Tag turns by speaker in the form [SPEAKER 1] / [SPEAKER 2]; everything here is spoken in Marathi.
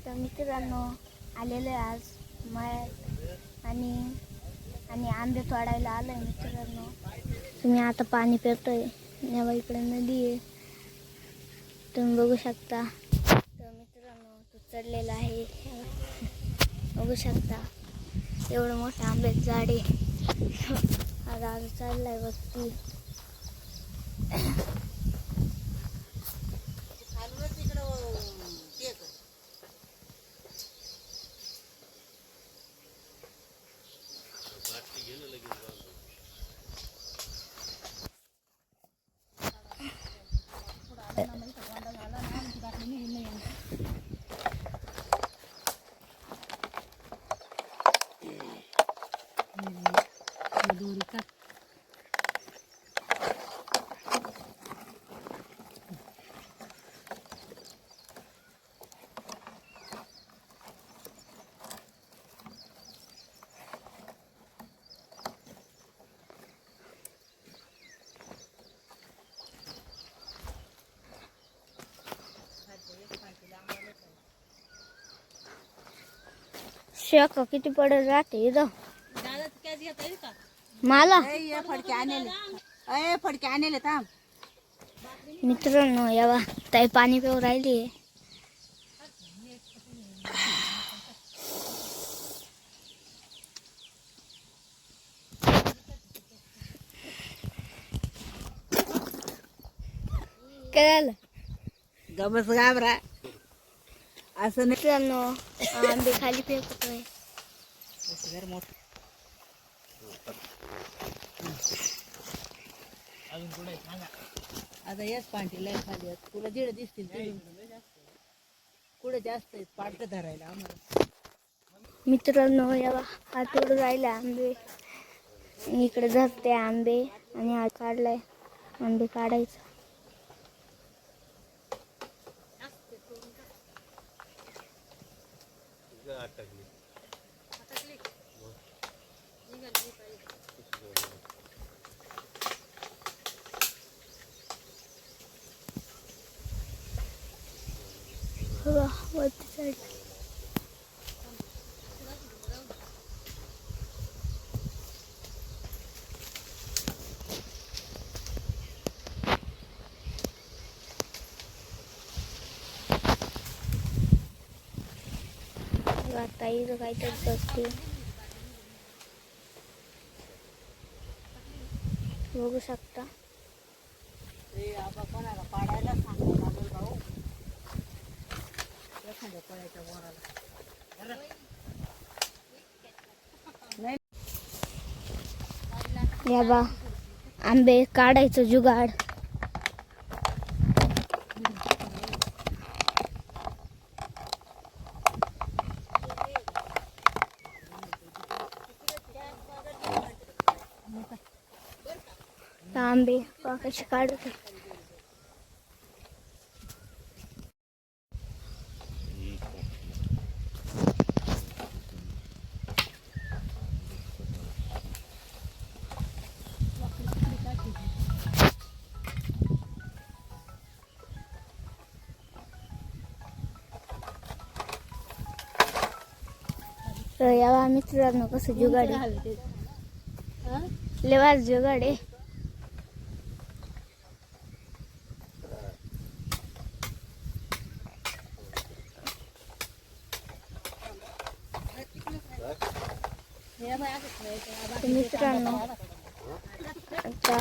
[SPEAKER 1] तर मित्रांनो आलेलो आहे आज मळ्यात आणि आंबे तोडायला आलो आहे मित्रांनो. तुम्ही आता पाणी पितोय तेव्हा इकडे नदी आहे तुम्ही बघू शकता. तर मित्रांनो तो चढलेला आहे बघू शकता. एवढं मोठं आंबे झाड आहे. आज चाललाय वरती. शेक किती पडत राहते इथं मला
[SPEAKER 2] फडके आणले थांब
[SPEAKER 1] मित्रांनो. यावा ताई पाणी पिऊ राहिली. काय झालं
[SPEAKER 2] गबस घाबरा असं
[SPEAKER 1] मित्रांनो आंबे खाली फेकतोय.
[SPEAKER 2] आता येस पांठी लय खाली आहेत. तुला जिडे दिसतील कुठे जास्त आहेत पाठ धरायला आम्हाला.
[SPEAKER 1] मित्रांनो यावा हा तोडून राहिला आंबे. इकडे धरते आंबे आणि हा काढलाय आंबे काढायचा. वरती साईड आता इथं काहीतरी बसते बघू शकता.
[SPEAKER 2] कोणाला पाडायला सांगायला लागेल भाऊ एखाद्या पळायच्या वराला
[SPEAKER 1] या बा आंबे काढायचं जुगाड. आंबे कसे काढत तर यावा मित्रांनो कसं जुगाड लेवाच जुगाड आहे. मित्रांनो आता